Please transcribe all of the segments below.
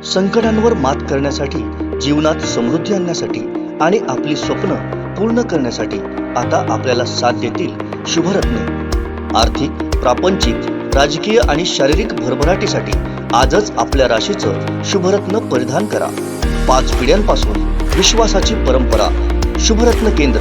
संकटांवर मात करण्यासाठी, जीवनात समृद्धी आणण्यासाठी आणि आपली स्वप्न पूर्ण करण्यासाठी आता आपल्याला साथ देतील शुभरत्न। आर्थिक, प्रापंचिक, राजकीय आणि शारीरिक भरभराटीसाठी आजच आपल्या राशीचं शुभरत्न परिधान करा। 5 पिढ्यांपासून विश्वासाची परंपरा। शुभरत्न केंद्र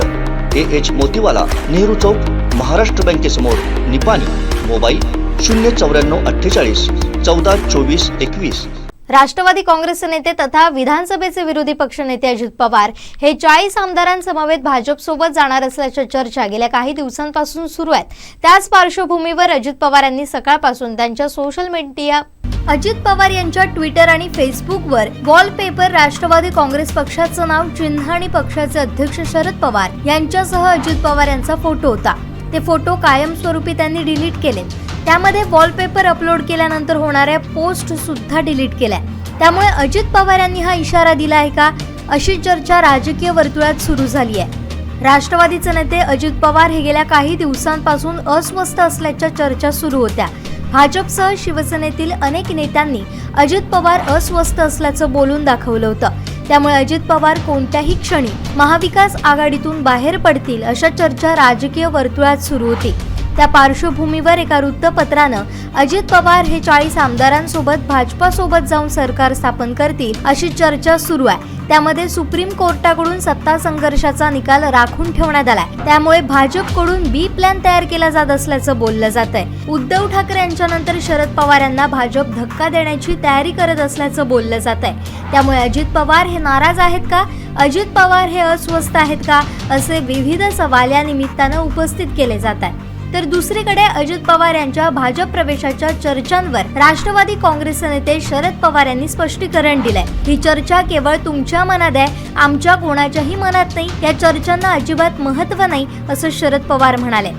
AH मोतीवाला, नेहरू चौक, महाराष्ट्र बँकेसमोर, निपाणी। मोबाईल 09448 14 24 21। राष्ट्रवादी काँग्रेसचे नेते तथा विधानसभेचे विरोधी पक्षनेते अजित पवार हे 40 आमदारांसमवेत भाजपसोबत जाणार असल्याच्या चर्चा गेल्या काही दिवसांपासून सुरू आहेत। त्याच पार्श्वभूमीवर अजित पवार यांनी सकाळपासून त्यांच्या सोशल मीडिया अजित पवार यांच्या ट्विटर आणि फेसबुकवर वॉलपेपर राष्ट्रवादी काँग्रेस पक्षाचं नाव, चिन्ह आणि पक्षाचे अध्यक्ष शरद पवार यांच्यासह अजित पवार यांचा फोटो होता। ते फोटो कायमस्वरूपी त्यांनी डिलीट केले। त्यामध्ये वॉलपेपर अपलोड केल्यानंतर होणाऱ्या पोस्ट सुद्धा डिलीट केल्या। त्यामुळे अजित पवार यांनी हा इशारा दिला आहे का, अशी चर्चा राजकीय वर्तुळात सुरू झाली आहे। राष्ट्रवादीचे नेते अजित पवार हे गेल्या काही दिवसांपासून अस्वस्थ असल्याच्या चर्चा सुरू होत्या। भाजपसह शिवसेनेतील अनेक नेत्यांनी अजित पवार अस्वस्थ असल्याचं बोलून दाखवलं होतं। त्यामुळे अजित पवार कोणत्याही क्षणी महाविकास आघाडीतून बाहेर पडतील अशा चर्चा राजकीय वर्तुळात सुरू होती। त्या पार्श्वभूमीवर एका वृत्तपत्रानं अजित पवार हे 40 आमदारांसोबत भाजपासोबत जाऊन सरकार स्थापन करतील अशी चर्चा सुरू आहे। त्यामध्ये सुप्रीम कोर्टाकडून सत्ता संघर्षाचा निकाल राखून ठेवण्यात आलाय। त्यामुळे भाजपकडून बी प्लॅन तयार केला जात असल्याचं बोललं जात आहे। उद्धव ठाकरे यांच्यानंतर शरद पवार यांना भाजप धक्का देण्याची तयारी करत असल्याचं बोललं जात आहे। त्यामुळे अजित पवार हे नाराज आहेत का, अजित पवार हे अस्वस्थ आहेत का, असे विविध सवाल या निमित्तानं उपस्थित केले जात आहेत। तर दुसरीकडे अजित पवार यांच्या भाजप प्रवेशाच्या चर्चांवर राष्ट्रवादी काँग्रेसचे नेते शरद पवार यांनी स्पष्टीकरण दिलंय। ही चर्चा केवळ तुमच्या मनात आहे, आमच्या कोणाच्याही मनात नाही। या चर्चांना अजिबात महत्त्व नाही असं शरद पवार म्हणाले।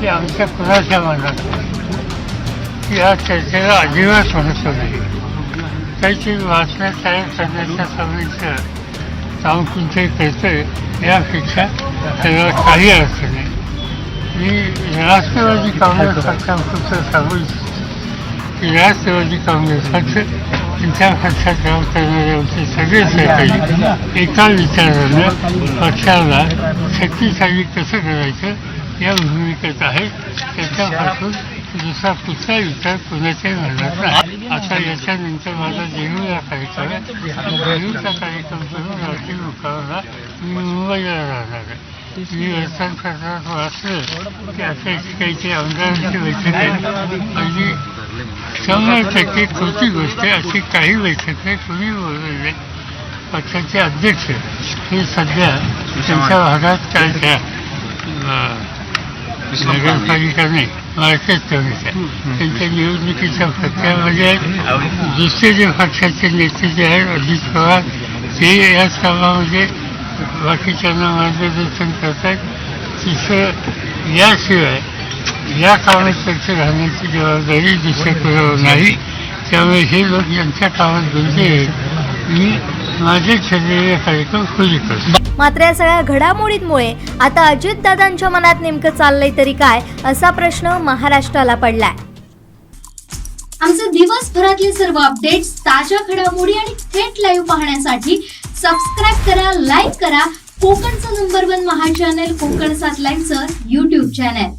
आमच्या कुणाच्या मनात या चर्चेला अजिबात महत्त्व नाही। काहीतरी वाचण्यात तयार करण्याच्या सवयीचं काम कोणतंही करतोय यापेक्षा त्याला काही अर्थ नाही। मी राष्ट्रवादी काँग्रेस पक्षापुरतं सांगू इच्छितो की राष्ट्रवादी काँग्रेस पक्ष त्यांच्या पक्षात काम करणारे होते सगळे सहकारी एका विचारानं पक्षाला शक्तिशाली कसं करायचं या भूमिकेत आहे। त्याच्यापासून दुसरा कुठला विचार कोणाच्याही मनात नाही। आता याच्यानंतर माझा देहूचा कार्यक्रम आहे। देहूचा कार्यक्रम करून रात्री मुक्कामाला मी मुंबईला राहणार आहे। मी वर्तमानपत्रात वाचलं की आता काही आमदारांची बैठक आहे आणि 100% खोटी गोष्ट आहे। अशी काही बैठक नाही, कोणी बोललेलं नाही। पक्षाचे अध्यक्ष हे सध्या त्यांच्या भागात काय त्या नगरपालिका नाही मार्केट कमिटी त्यांच्या निवडणुकीच्या प्रक्रियामध्ये दुसरे जे पक्षाचे नेते जे आहेत अजित पवार ते याच कामामध्ये बाकीच्यांना मार्गदर्शन करतात। तिसरं याशिवाय या कामात लक्ष घालण्याची जबाबदारी दुसऱ्याकडे नाही। त्यामुळे हे लोक यांच्या कामात गुंतले मी माझे ठरलेले कार्यक्रम खुले करतो। मात्र या सगळ्या घडामोडींमुळे आता अजितदादांच्या मनात नेमकं चाललंय तरी काय असा प्रश्न महाराष्ट्राला पडलाय। आमचे दिवसभरातले सर्व अपडेट्स, ताज्या घडामोडी आणि थेट लाईव्ह पाहण्यासाठी सबस्क्राईब करा, लाईक करा कोकणचं नंबर 1 महा चॅनल कोकणसाद लाईव्हचं YouTube चॅनल।